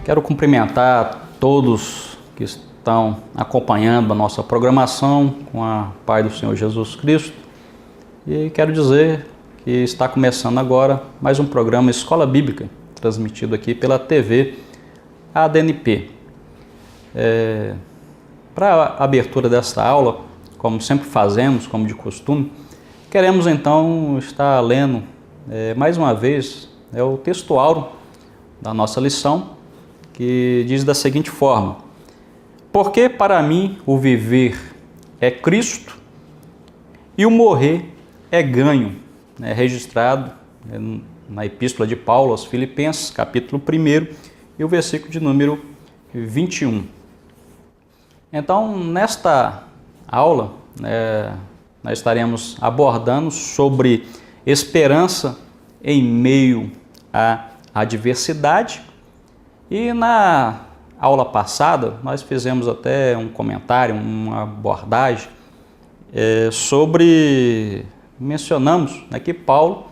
Quero cumprimentar todos que estão acompanhando a nossa programação com a paz do Senhor Jesus Cristo e quero dizer que está começando agora mais um programa Escola Bíblica, transmitido aqui pela TV ADNP. Para a abertura desta aula, como sempre fazemos, como de costume, queremos então estar lendo mais uma vez o texto áureo da nossa lição, que diz da seguinte forma: porque para mim o viver é Cristo e o morrer é ganho, registrado na Epístola de Paulo aos Filipenses, capítulo 1 e o versículo de número 21. Então, nesta aula, nós estaremos abordando sobre esperança em meio à adversidade. E na aula passada, nós fizemos até um comentário, uma abordagem mencionamos que Paulo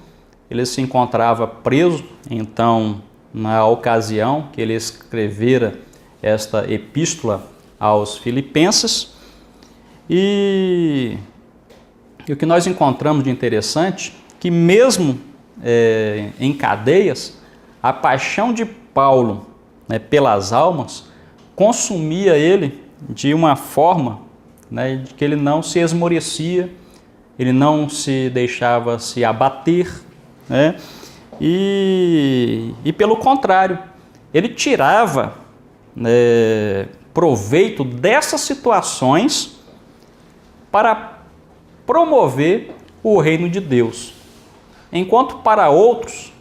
ele se encontrava preso, então, na ocasião que ele escrevera esta epístola aos Filipenses. E o que nós encontramos de interessante, que mesmo em cadeias, a paixão de Paulo pelas almas consumia ele de uma forma de que ele não se esmorecia, ele não se deixava se abater, e pelo contrário, ele tirava proveito dessas situações para promover o reino de Deus. Enquanto para outros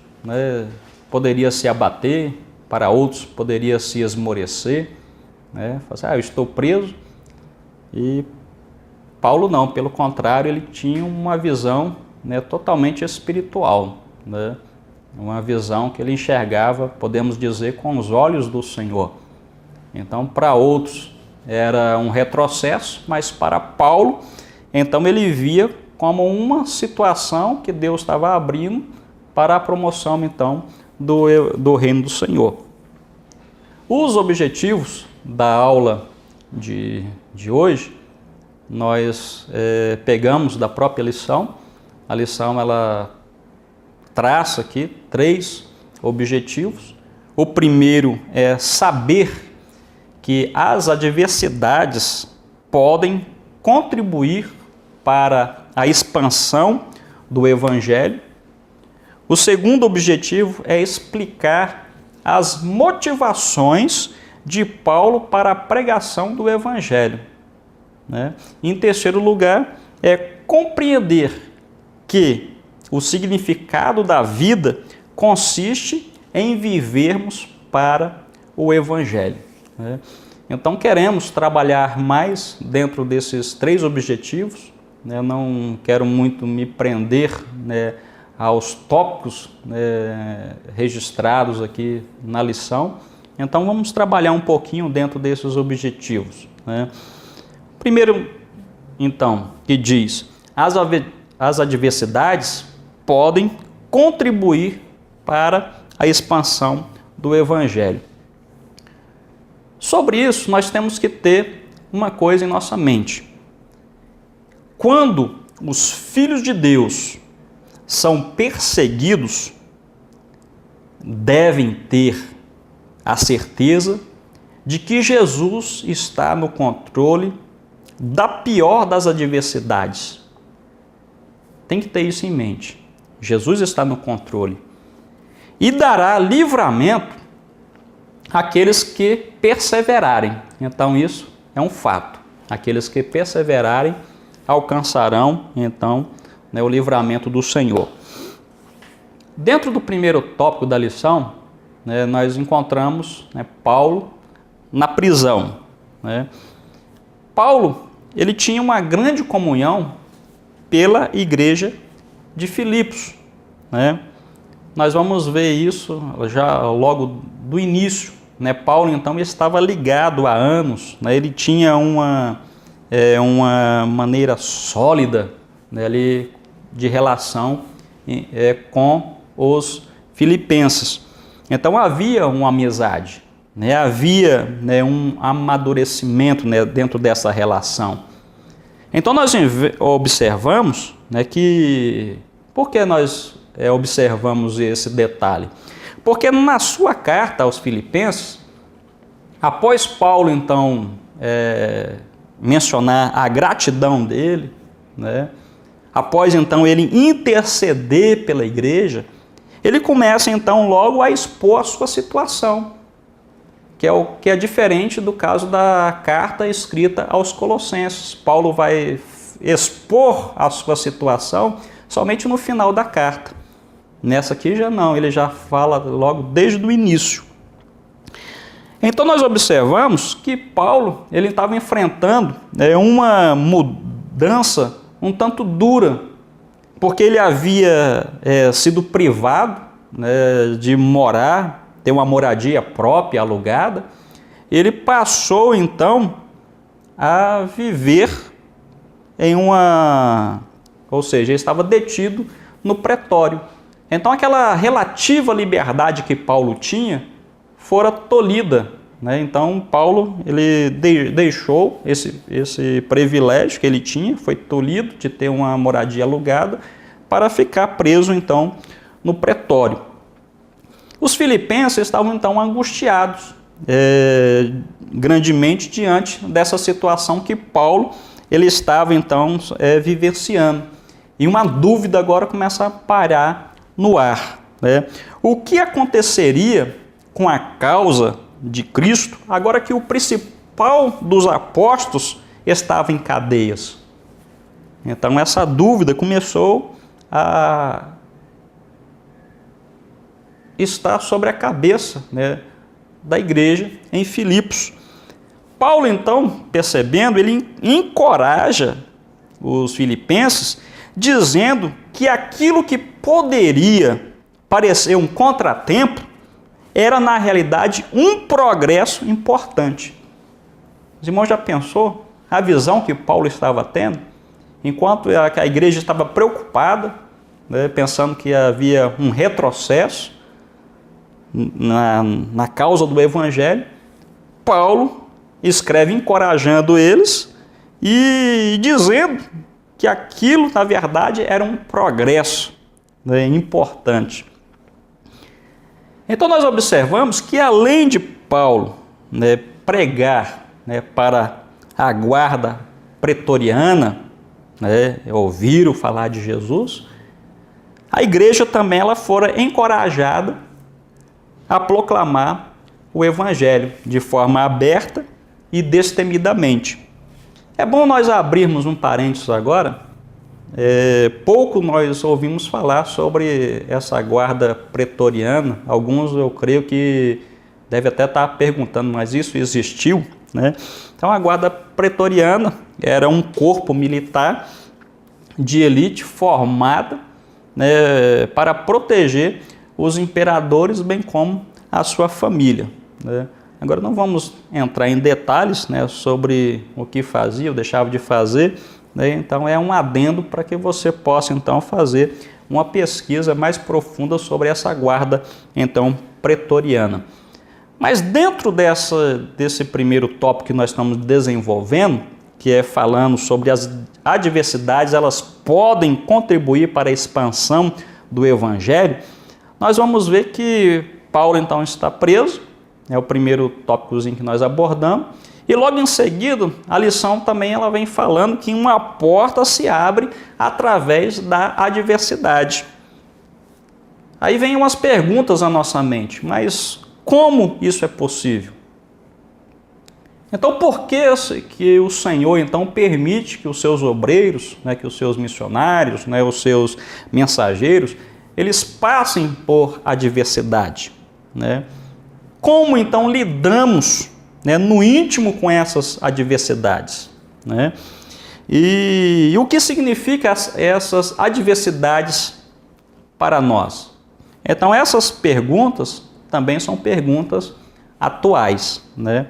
poderia se abater, para outros poderia se esmorecer, falar assim, eu estou preso. E Paulo não, pelo contrário, ele tinha uma visão totalmente espiritual, uma visão que ele enxergava, podemos dizer, com os olhos do Senhor. Então, para outros era um retrocesso, mas para Paulo, então ele via como uma situação que Deus estava abrindo para a promoção, então, do reino do Senhor. Os objetivos da aula de hoje, nós pegamos da própria lição. A lição ela traça aqui 3 objetivos. O primeiro é saber que as adversidades podem contribuir para a expansão do Evangelho. O segundo objetivo é explicar as motivações de Paulo para a pregação do Evangelho. Em terceiro lugar, é compreender que o significado da vida consiste em vivermos para o Evangelho. Então, queremos trabalhar mais dentro desses 3 objetivos. Não quero muito me prender aos tópicos registrados aqui na lição. Então, vamos trabalhar um pouquinho dentro desses objetivos. Primeiro, então, que diz: as adversidades podem contribuir para a expansão do Evangelho. Sobre isso, nós temos que ter uma coisa em nossa mente. Quando os filhos de Deus são perseguidos, devem ter a certeza de que Jesus está no controle da pior das adversidades. Tem que ter isso em mente. Jesus está no controle e dará livramento àqueles que perseverarem. Então isso é um fato. Aqueles que perseverarem alcançarão então o livramento do Senhor. Dentro do primeiro tópico da lição, nós encontramos Paulo na prisão. Paulo ele tinha uma grande comunhão pela igreja de Filipos. Nós vamos ver isso já logo do início. Paulo então estava ligado há anos, ele tinha uma maneira sólida ali de relação com os filipenses. Então havia uma amizade. né? Havia, né, um amadurecimento, né, dentro dessa relação. Então nós observamos, né, que... Por que nós observamos esse detalhe? Porque na sua carta aos Filipenses, após Paulo então mencionar a gratidão dele, né, após então ele interceder pela igreja, ele começa então logo a expor a sua situação, que é o que é diferente do caso da carta escrita aos Colossenses. Paulo vai expor a sua situação somente no final da carta. Nessa aqui já não, ele já fala logo desde o início. Então nós observamos que Paulo ele estava enfrentando uma mudança um tanto dura, porque ele havia sido privado, né, de morar, ter uma moradia própria, alugada. Ele passou então a viver em ou seja, ele estava detido no pretório. Então aquela relativa liberdade que Paulo tinha fora tolhida, né? Então Paulo ele deixou esse privilégio que ele tinha, foi tolhido de ter uma moradia alugada, para ficar preso então no pretório. Os filipenses estavam então angustiados grandemente diante dessa situação que Paulo ele estava então vivenciando. E uma dúvida agora começa a parar no ar, né? O que aconteceria com a causa de Cristo agora que o principal dos apóstolos estava em cadeias? Então essa dúvida começou a estar sobre a cabeça, né, da igreja em Filipos. Paulo então, percebendo, ele encoraja os filipenses, dizendo que aquilo que poderia parecer um contratempo era na realidade um progresso importante. Os irmãos já pensou a visão que Paulo estava tendo? Enquanto a igreja estava preocupada, né, pensando que havia um retrocesso na causa do evangelho, Paulo escreve encorajando eles e dizendo que aquilo, na verdade, era um progresso, né, importante. Então nós observamos que além de Paulo, né, pregar, né, para a guarda pretoriana, né, ouviram falar de Jesus, a igreja também ela fora encorajada a proclamar o evangelho de forma aberta e destemidamente. É bom nós abrirmos um parênteses agora. Pouco nós ouvimos falar sobre essa guarda pretoriana. Alguns eu creio que devem até estar perguntando, mas isso existiu, né? Então a guarda pretoriana era um corpo militar de elite formada, né, para proteger os imperadores, bem como a sua família, né? Agora não vamos entrar em detalhes, né, sobre o que fazia ou deixava de fazer, né? Então é um adendo para que você possa então fazer uma pesquisa mais profunda sobre essa guarda então pretoriana. Mas dentro desse primeiro tópico que nós estamos desenvolvendo, que é falando sobre as adversidades, elas podem contribuir para a expansão do evangelho, nós vamos ver que Paulo então está preso, é o primeiro tópicozinho que nós abordamos, e logo em seguida a lição também ela vem falando que uma porta se abre através da adversidade. Aí vem umas perguntas à nossa mente, mas como isso é possível? Então por que o Senhor então permite que os seus obreiros, né, que os seus missionários, né, os seus mensageiros, eles passem por adversidade, né? Como então lidamos, né, no íntimo com essas adversidades, né? E o que significa essas adversidades para nós? Então essas perguntas também são perguntas atuais, né?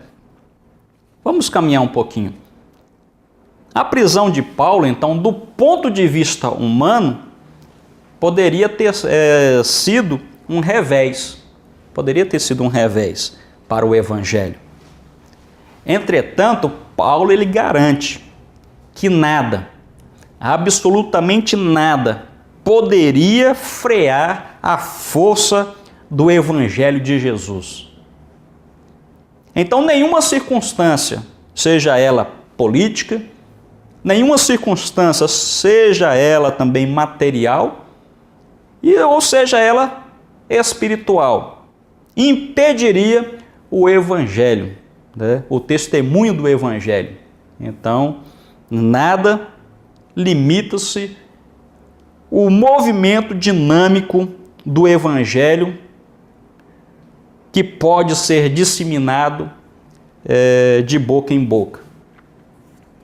Vamos caminhar um pouquinho. A prisão de Paulo, então, do ponto de vista humano, poderia ter sido um revés. Poderia ter sido um revés para o Evangelho. Entretanto, Paulo ele garante que nada, absolutamente nada, poderia frear a força do Evangelho de Jesus. Então, nenhuma circunstância, seja ela política, nenhuma circunstância, seja ela também material, ou seja ela espiritual, impediria o Evangelho, né? O testemunho do Evangelho. Então, nada limita-se o movimento dinâmico do Evangelho que pode ser disseminado de boca em boca.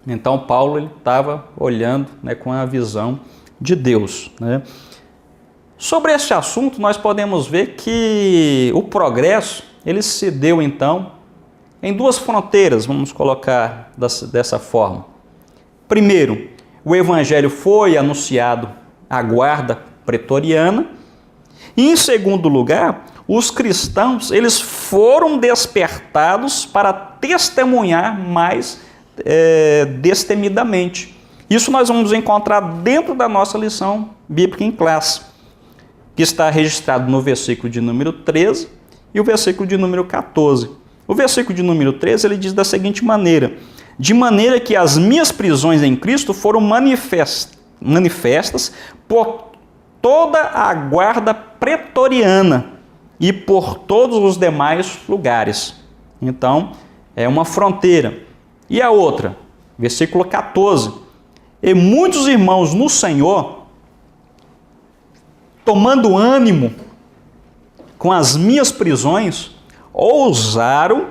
Então, Paulo estava olhando, né, com a visão de Deus, né? Sobre esse assunto, nós podemos ver que o progresso ele se deu, então, em duas fronteiras, vamos colocar dessa forma. Primeiro, o Evangelho foi anunciado à guarda pretoriana. E, em segundo lugar, os cristãos eles foram despertados para testemunhar mais destemidamente. Isso nós vamos encontrar dentro da nossa lição bíblica em classe, que está registrado no versículo de número 13 e o versículo de número 14. O versículo de número 13 ele diz da seguinte maneira: de maneira que as minhas prisões em Cristo foram manifestas por toda a guarda pretoriana e por todos os demais lugares. Então, é uma fronteira. E a outra, versículo 14: e muitos irmãos no Senhor, tomando ânimo com as minhas prisões, ousaram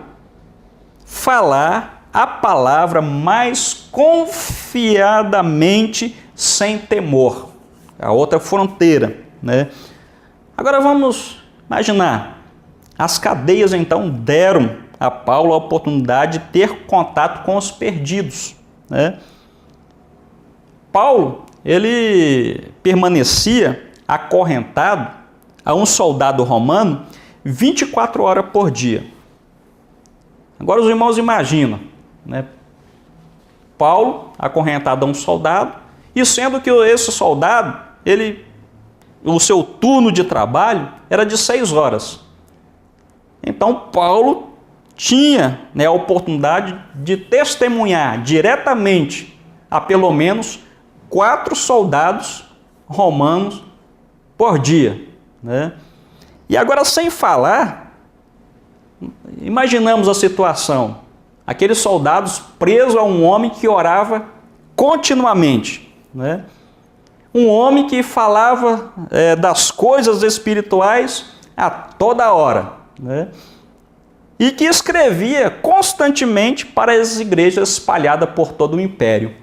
falar a palavra mais confiadamente, sem temor. A outra fronteira, né? Agora vamos imaginar, as cadeias então deram a Paulo a oportunidade de ter contato com os perdidos, né? Paulo, ele permanecia acorrentado a um soldado romano 24 horas por dia. Agora os irmãos imaginam, né? Paulo acorrentado a um soldado, e sendo que esse soldado, o seu turno de trabalho era de 6 horas. Então Paulo tinha, né, a oportunidade de testemunhar diretamente a pelo menos 4 soldados romanos por dia, né? E agora, sem falar, imaginamos a situação: aqueles soldados presos a um homem que orava continuamente, né? Um homem que falava das coisas espirituais a toda hora, né? E que escrevia constantemente para as igrejas espalhadas por todo o império.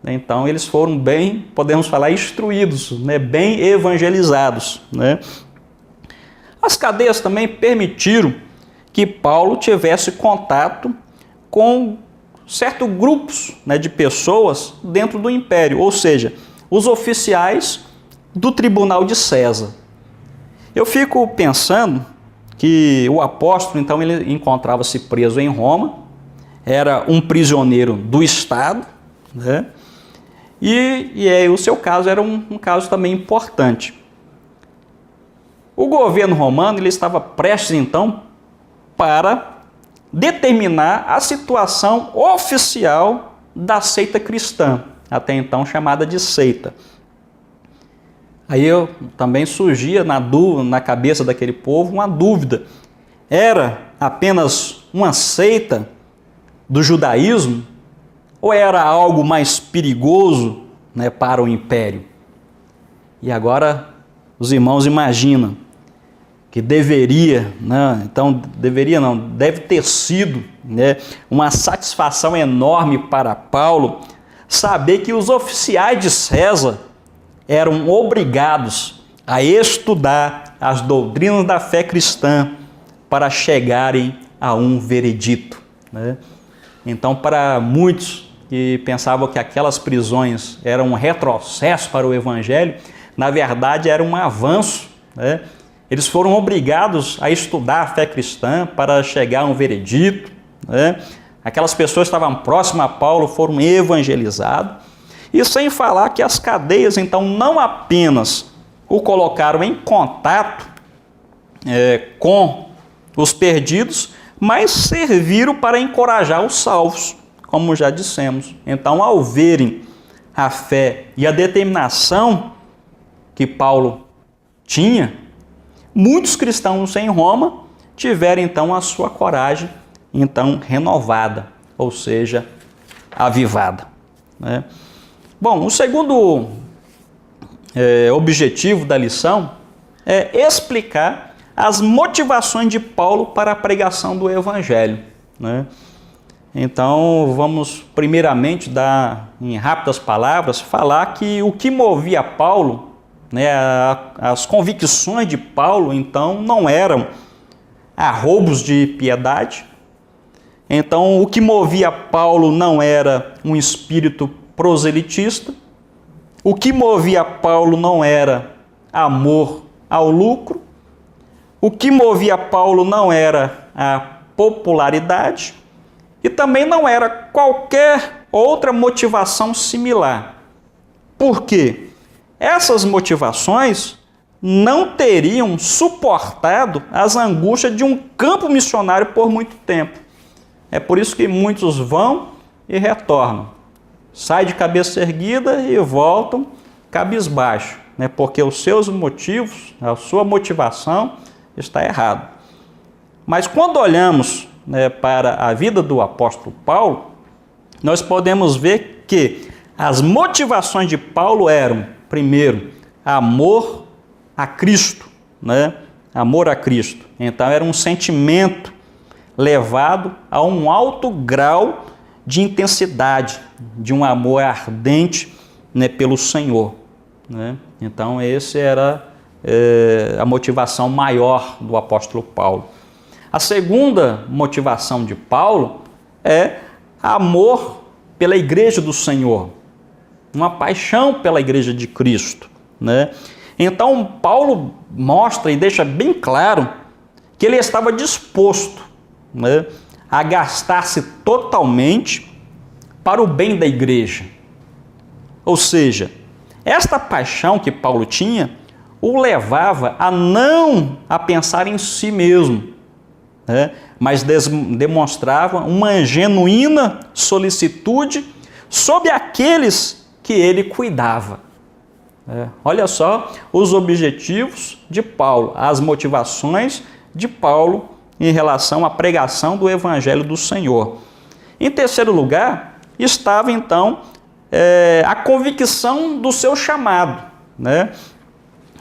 Então eles foram bem, podemos falar, instruídos, né? Bem evangelizados, né? As cadeias também permitiram que Paulo tivesse contato com certos grupos, né, de pessoas dentro do império, ou seja, os oficiais do tribunal de César. Eu fico pensando que o apóstolo, então, ele encontrava-se preso em Roma, era um prisioneiro do Estado, né? E o seu caso era um caso também importante. O governo romano ele estava prestes, então, para determinar a situação oficial da seita cristã, até então chamada de seita. Aí também surgia na cabeça daquele povo uma dúvida: era apenas uma seita do judaísmo ou era algo mais perigoso, né, para o império? E agora os irmãos imaginam que deveria, né, então deve ter sido, né, uma satisfação enorme para Paulo saber que os oficiais de César eram obrigados a estudar as doutrinas da fé cristã para chegarem a um veredito, né? Então, para muitos que pensavam que aquelas prisões eram um retrocesso para o Evangelho, na verdade era um avanço, né? Eles foram obrigados a estudar a fé cristã para chegar a um veredito, né? Aquelas pessoas que estavam próximas a Paulo foram evangelizados. E sem falar que as cadeias, então, não apenas o colocaram em contato com os perdidos, mas serviram para encorajar os salvos, como já dissemos. Então, ao verem a fé e a determinação que Paulo tinha, muitos cristãos em Roma tiveram então a sua coragem então renovada, ou seja, avivada, né? Bom, o segundo objetivo da lição é explicar as motivações de Paulo para a pregação do Evangelho, né? Então, vamos primeiramente dar, em rápidas palavras, falar que o que movia Paulo, né, as convicções de Paulo, então, não eram arroubos de piedade. Então, o que movia Paulo não era um espírito proselitista. O que movia Paulo não era amor ao lucro. O que movia Paulo não era a popularidade. E também não era qualquer outra motivação similar. Por quê? Essas motivações não teriam suportado as angústias de um campo missionário por muito tempo. É por isso que muitos vão e retornam. Saem de cabeça erguida e voltam cabisbaixo, né? Porque os seus motivos, a sua motivação está errada. Mas quando olhamos, né, para a vida do apóstolo Paulo, nós podemos ver que as motivações de Paulo eram, primeiro, amor a Cristo, né? Amor a Cristo. Então era um sentimento levado a um alto grau de intensidade, de um amor ardente, né, pelo Senhor, né? Então essa era a motivação maior do apóstolo Paulo. A segunda motivação de Paulo é amor pela igreja do Senhor, uma paixão pela igreja de Cristo, né? Então Paulo mostra e deixa bem claro que ele estava disposto, né, a gastar-se totalmente para o bem da igreja. Ou seja, esta paixão que Paulo tinha o levava a não a pensar em si mesmo, né, mas demonstrava uma genuína solicitude sobre aqueles que ele cuidava. Olha só os objetivos de Paulo, as motivações de Paulo em relação à pregação do Evangelho do Senhor. Em terceiro lugar, estava então a convicção do seu chamado, né?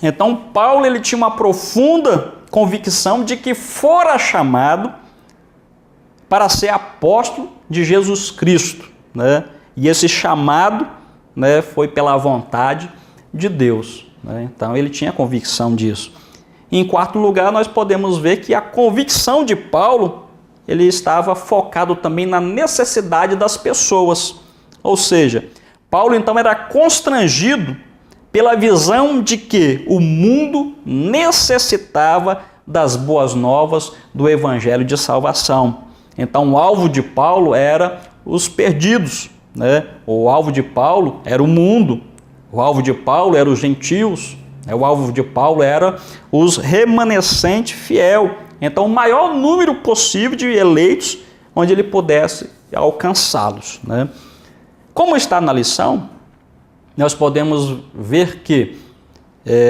Então Paulo ele tinha uma profunda convicção de que fora chamado para ser apóstolo de Jesus Cristo, né? E esse chamado, né, foi pela vontade de Deus, né? Então ele tinha convicção disso. Em quarto lugar, nós podemos ver que a convicção de Paulo, ele estava focado também na necessidade das pessoas. Ou seja, Paulo então era constrangido pela visão de que o mundo necessitava das boas novas do Evangelho de salvação. Então o alvo de Paulo era os perdidos, né? O alvo de Paulo era o mundo, o alvo de Paulo era os gentios, o alvo de Paulo era os remanescentes fiel. Então o maior número possível de eleitos onde ele pudesse alcançá-los, né? Como está na lição, nós podemos ver que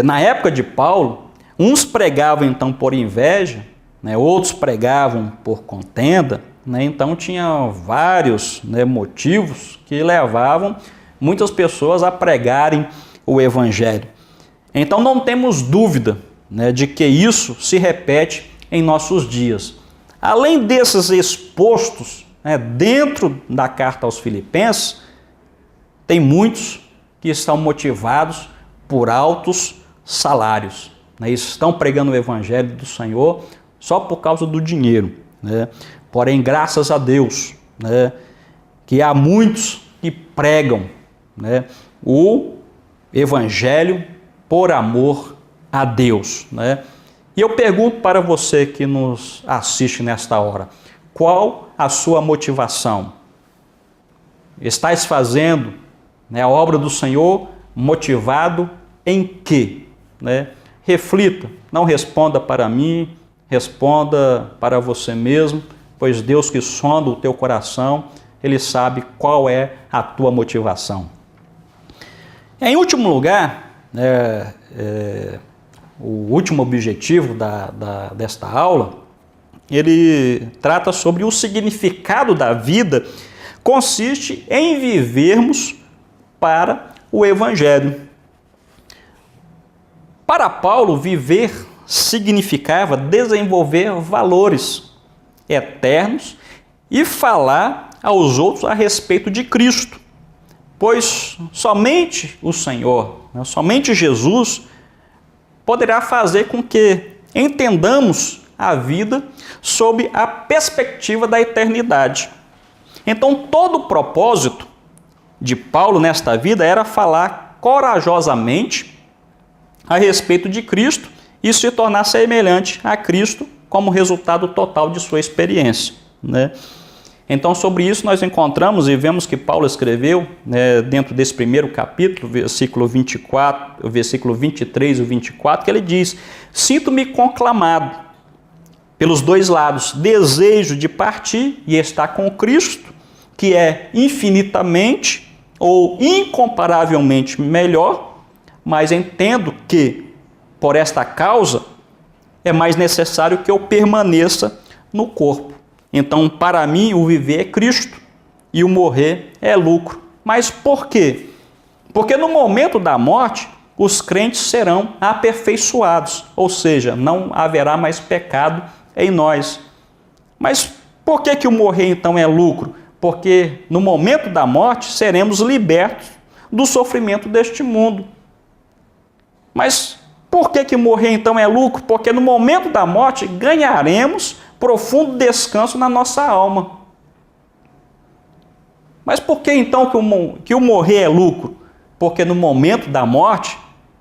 na época de Paulo, uns pregavam então por inveja, né? Outros pregavam por contenda, né? Então tinha vários, né, motivos que levavam muitas pessoas a pregarem o Evangelho. Então não temos dúvida, né, de que isso se repete em nossos dias. Além desses expostos, né, dentro da carta aos Filipenses, tem muitos que estão motivados por altos salários, né? Estão pregando o Evangelho do Senhor só por causa do dinheiro, né? Porém, graças a Deus, né, que há muitos que pregam, né, o Evangelho por amor a Deus, né? E eu pergunto para você que nos assiste nesta hora, qual a sua motivação? Estás fazendo, né, a obra do Senhor motivado em quê? Né? Reflita, não responda para mim, responda para você mesmo, pois Deus que sonda o teu coração, Ele sabe qual é a tua motivação. Em último lugar, o último objetivo desta aula, ele trata sobre o significado da vida, consiste em vivermos para o Evangelho. Para Paulo, viver significava desenvolver valores eternos e falar aos outros a respeito de Cristo, pois somente o Senhor, somente Jesus, poderá fazer com que entendamos a vida sob a perspectiva da eternidade. Então, todo o propósito de Paulo nesta vida era falar corajosamente a respeito de Cristo e se tornar semelhante a Cristo como resultado total de sua experiência, né? Então, sobre isso nós encontramos e vemos que Paulo escreveu, né, dentro desse primeiro capítulo, versículo 24, versículo 23 e 24, que ele diz: sinto-me conclamado pelos dois lados, desejo de partir e estar com Cristo, que é infinitamente ou incomparavelmente melhor, mas entendo que, por esta causa, é mais necessário que eu permaneça no corpo. Então, para mim, o viver é Cristo e o morrer é lucro. Mas por quê? Porque no momento da morte, os crentes serão aperfeiçoados, ou seja, não haverá mais pecado em nós. Mas por que o morrer então é lucro? Porque no momento da morte seremos libertos do sofrimento deste mundo. Mas por que morrer então é lucro? Porque no momento da morte ganharemos profundo descanso na nossa alma. Mas por que então que o morrer é lucro? Porque no momento da morte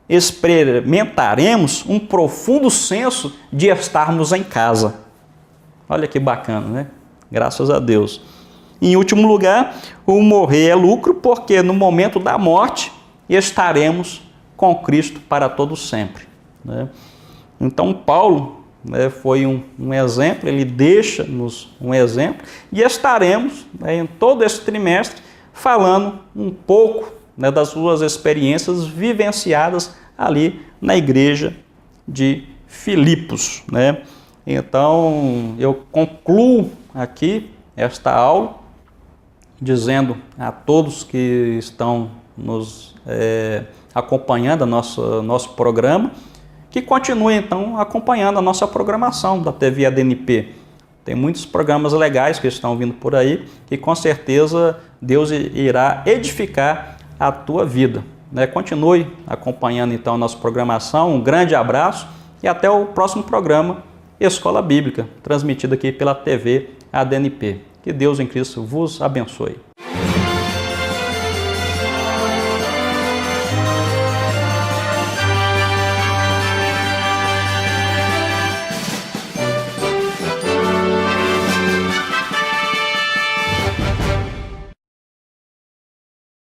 experimentaremos um profundo senso de estarmos em casa. Olha que bacana, né? Graças a Deus. Em último lugar, o morrer é lucro porque no momento da morte estaremos com Cristo para todo sempre, né? Então Paulo, né, foi um exemplo, ele deixa-nos um exemplo e estaremos, né, em todo esse trimestre falando um pouco, né, das suas experiências vivenciadas ali na igreja de Filipos, né? Então eu concluo aqui esta aula dizendo a todos que estão nos acompanhando nosso programa, que continue então acompanhando a nossa programação da TV ADNP. Tem muitos programas legais que estão vindo por aí, que com certeza Deus irá edificar a tua vida, né? Continue acompanhando então a nossa programação. Um grande abraço e até o próximo programa Escola Bíblica, transmitido aqui pela TV ADNP. Que Deus em Cristo vos abençoe.